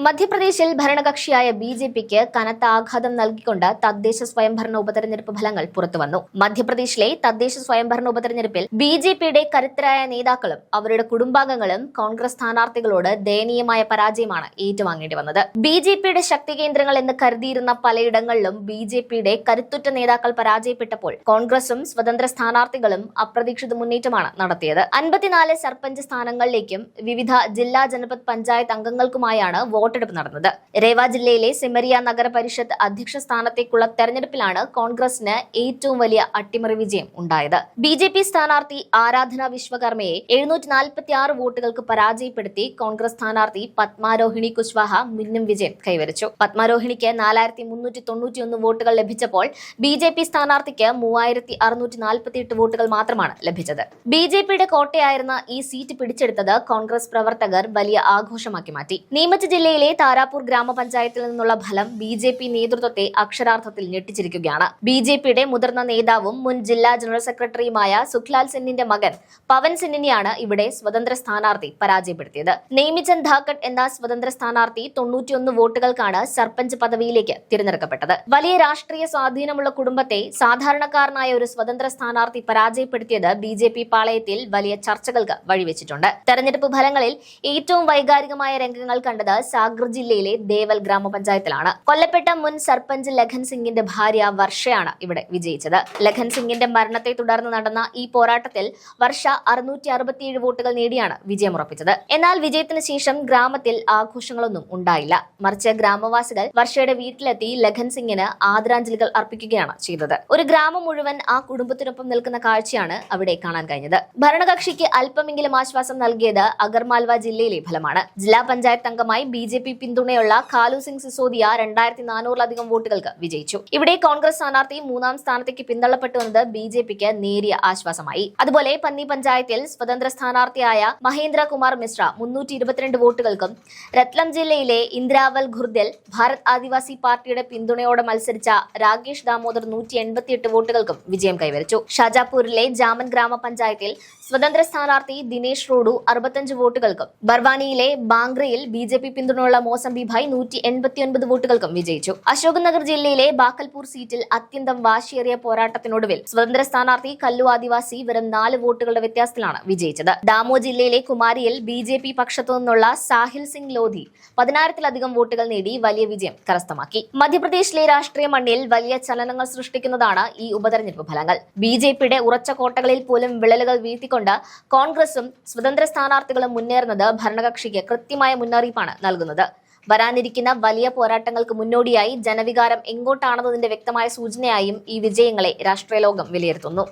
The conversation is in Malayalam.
മധ്യപ്രദേശിൽ ഭരണകക്ഷിയായ ബിജെപിക്ക് കനത്ത ആഘാതം നൽകിക്കൊണ്ട് തദ്ദേശ സ്വയംഭരണ ഉപതെരഞ്ഞെടുപ്പ് ഫലങ്ങൾ പുറത്തുവന്നു. മധ്യപ്രദേശിലെ തദ്ദേശ സ്വയംഭരണ ഉപതെരഞ്ഞെടുപ്പിൽ ബിജെപിയുടെ കരുത്തരായ നേതാക്കളും അവരുടെ കുടുംബാംഗങ്ങളും കോൺഗ്രസ് സ്ഥാനാർത്ഥികളോട് ദയനീയമായ പരാജയമാണ് ഏറ്റുവാങ്ങേണ്ടി വന്നത്. ബിജെപിയുടെ ശക്തി കേന്ദ്രങ്ങൾ എന്ന് കരുതിയിരുന്ന പലയിടങ്ങളിലും ബിജെപിയുടെ കരുത്തുറ്റ നേതാക്കൾ പരാജയപ്പെട്ടപ്പോൾ കോൺഗ്രസും സ്വതന്ത്ര സ്ഥാനാർത്ഥികളും അപ്രതീക്ഷിത മുന്നേറ്റമാണ് നടത്തിയത്. 54 സർപഞ്ച് സ്ഥാനങ്ങളിലേക്കും വിവിധ ജില്ലാ ജനപദ് പഞ്ചായത്ത് അംഗങ്ങൾക്കുമായാണ് വോട്ടെടുപ്പ് നടന്നത്. രേവ ജില്ലയിലെ സിമരിയ നഗരപരിഷത്ത് അധ്യക്ഷ സ്ഥാനത്തേക്കുള്ള തെരഞ്ഞെടുപ്പിലാണ് കോൺഗ്രസിന് ഏറ്റവും വലിയ അട്ടിമറി വിജയം ഉണ്ടായത്. ബിജെപി സ്ഥാനാർത്ഥി ആരാധന വിശ്വകർമ്മയെ 746 വോട്ടുകൾക്ക് പരാജയപ്പെടുത്തി കോൺഗ്രസ് സ്ഥാനാർത്ഥി പത്മാരോഹിണി കുശ്വാഹ മിന്നും വിജയം കൈവരിച്ചു. പത്മാരോഹിണിക്ക് 4391 വോട്ടുകൾ ലഭിച്ചപ്പോൾ ബിജെപി സ്ഥാനാർത്ഥിക്ക് 3648 വോട്ടുകൾ മാത്രമാണ് ലഭിച്ചത്. ബിജെപിയുടെ കോട്ടയായിരുന്ന ഈ സീറ്റ് പിടിച്ചെടുത്തത് കോൺഗ്രസ് പ്രവർത്തകർ വലിയ ആഘോഷമാക്കി മാറ്റി. നീമച്ച് ജില്ലയിലെ താരാപൂർ ഗ്രാമപഞ്ചായത്തിൽ നിന്നുള്ള ഫലം ബിജെപി നേതൃത്വത്തെ അക്ഷരാർത്ഥത്തിൽ ഞെട്ടിച്ചിരിക്കുകയാണ്. ബിജെപിയുടെ മുതിർന്ന നേതാവും മുൻ ജില്ലാ ജനറൽ സെക്രട്ടറിയുമായ സുഖ്ലാൽ സെന്നിന്റെ മകൻ പവൻ സെന്നിനെയാണ് ഇവിടെ സ്വതന്ത്ര സ്ഥാനാർത്ഥി പരാജയപ്പെടുത്തിയത്. നെയ്മിചന്ദ് ധാക്കഡ് എന്ന സ്വതന്ത്ര സ്ഥാനാർത്ഥി 91 വോട്ടുകൾക്കാണ് സർപഞ്ച് പദവിയിലേക്ക് തിരഞ്ഞെടുക്കപ്പെട്ടത്. വലിയ രാഷ്ട്രീയ സ്വാധീനമുള്ള കുടുംബത്തെ സാധാരണക്കാരനായ ഒരു സ്വതന്ത്ര സ്ഥാനാർത്ഥി പരാജയപ്പെടുത്തിയത് ബിജെപി പാളയത്തിൽ വലിയ ചർച്ചകൾക്ക് വഴിവെച്ചിട്ടുണ്ട്. തെരഞ്ഞെടുപ്പ് ഫലങ്ങളിൽ ഏറ്റവും വൈകാരികമായ രംഗങ്ങൾ കണ്ടത് സാഗർ ജില്ലയിലെ ദേവൽ ഗ്രാമപഞ്ചായത്തിലാണ്. കൊല്ലപ്പെട്ട മുൻ സർപഞ്ച് ലഖൻ സിംഗിന്റെ ഭാര്യ വർഷയാണ് ഇവിടെ വിജയിച്ചത്. ലഖൻ സിംഗിന്റെ മരണത്തെ തുടർന്ന് നടന്ന ഈ പോരാട്ടത്തിൽ വർഷ 667 വോട്ടുകൾ നേടിയാണ് വിജയമുറപ്പിച്ചത്. എന്നാൽ വിജയത്തിന് ശേഷം ഗ്രാമത്തിൽ ആഘോഷങ്ങളൊന്നും ഉണ്ടായില്ല. മറിച്ച് ഗ്രാമവാസികൾ വർഷയുടെ വീട്ടിലെത്തി ലഖൻ സിംഗിന് ആദരാഞ്ജലികൾ അർപ്പിക്കുകയാണ് ചെയ്തത്. ഒരു ഗ്രാമം മുഴുവൻ ആ കുടുംബത്തിനൊപ്പം നിൽക്കുന്ന കാഴ്ചയാണ് അവിടെ കാണാൻ കഴിഞ്ഞത്. ഭരണകക്ഷിക്ക് അല്പമെങ്കിലും ആശ്വാസം നൽകിയത് അഗർമാൽവ ജില്ലയിലെ ഫലമാണ്. ജില്ലാ പഞ്ചായത്ത് അംഗമായി ബിജെപി പിന്തുണയുള്ള കാലു സിംഗ് സിസോദിയ 2400-ലധികം വോട്ടുകൾക്ക് വിജയിച്ചു. ഇവിടെ കോൺഗ്രസ് സ്ഥാനാർത്ഥി 3-ാം സ്ഥാനത്തേക്ക് പിന്തള്ളപ്പെട്ടുവെന്നത് ബിജെപിക്ക് നേരിയ ആശ്വാസമായി. അതുപോലെ പന്നി പഞ്ചായത്തിൽ സ്വതന്ത്ര സ്ഥാനാർത്ഥിയായ മഹേന്ദ്ര കുമാർ മിശ്ര 322 വോട്ടുകൾക്കും രത്ലം ജില്ലയിലെ ഇന്ദ്രാവൽ ഖുർദിൽ ഭാരത് ആദിവാസി പാർട്ടിയുടെ പിന്തുണയോടെ മത്സരിച്ച രാകേഷ് ദാമോദർ 188 വോട്ടുകൾക്കും വിജയം കൈവരിച്ചു. ഷാജാപൂരിലെ ജാമൻ ഗ്രാമപഞ്ചായത്തിൽ സ്വതന്ത്ര സ്ഥാനാർത്ഥി ദിനേശ് റോഡു 65 വോട്ടുകൾക്കും ബർവാനിയിലെ ബാംഗ്രയിൽ ബിജെപി പിന്തുണയുള്ള മോസംബി ഭായ് 189 വോട്ടുകൾക്കും വിജയിച്ചു. അശോക് നഗർ ജില്ലയിലെ ബാക്കൽപൂർ സീറ്റിൽ അത്യന്തം വാശിയേറിയ പോരാട്ടത്തിനൊടുവിൽ സ്വതന്ത്ര സ്ഥാനാർത്ഥി കല്ലു ആദിവാസി വെറും 4 വോട്ടുകളുടെ വ്യത്യാസത്തിലാണ് വിജയിച്ചത്. ദാമോ ജില്ലയിലെ കുമാരിയിൽ ബിജെപി പക്ഷത്തു നിന്നുള്ള സാഹിൽ സിംഗ് ലോധി 10,000-ലധികം വോട്ടുകൾ നേടി വലിയ വിജയം കരസ്ഥമാക്കി. മധ്യപ്രദേശിലെ രാഷ്ട്രീയ മണ്ണിൽ വലിയ ചലനങ്ങൾ സൃഷ്ടിക്കുന്നതാണ് ഈ ഉപതെരഞ്ഞെടുപ്പ് ഫലങ്ങൾ. ബിജെപിയുടെ ഉറച്ച കോട്ടകളിൽ പോലും വിള്ളലുകൾ വീഴ്ത്തിക്കൊണ്ട് കോൺഗ്രസും സ്വതന്ത്ര സ്ഥാനാർത്ഥികളും മുന്നേറുന്നത് ഭരണകക്ഷിക്ക് കൃത്യമായ മുന്നറിയിപ്പാണ് നൽകുന്നത്. വരാനിരിക്കുന്ന വലിയ പോരാട്ടങ്ങൾക്ക് മുന്നോടിയായി ജനവികാരം എങ്ങോട്ടാണെന്നതിന്റെ വ്യക്തമായ സൂചനയായും ഈ വിജയങ്ങളെ രാഷ്ട്രീയ ലോകം വിലയിരുത്തുന്നു.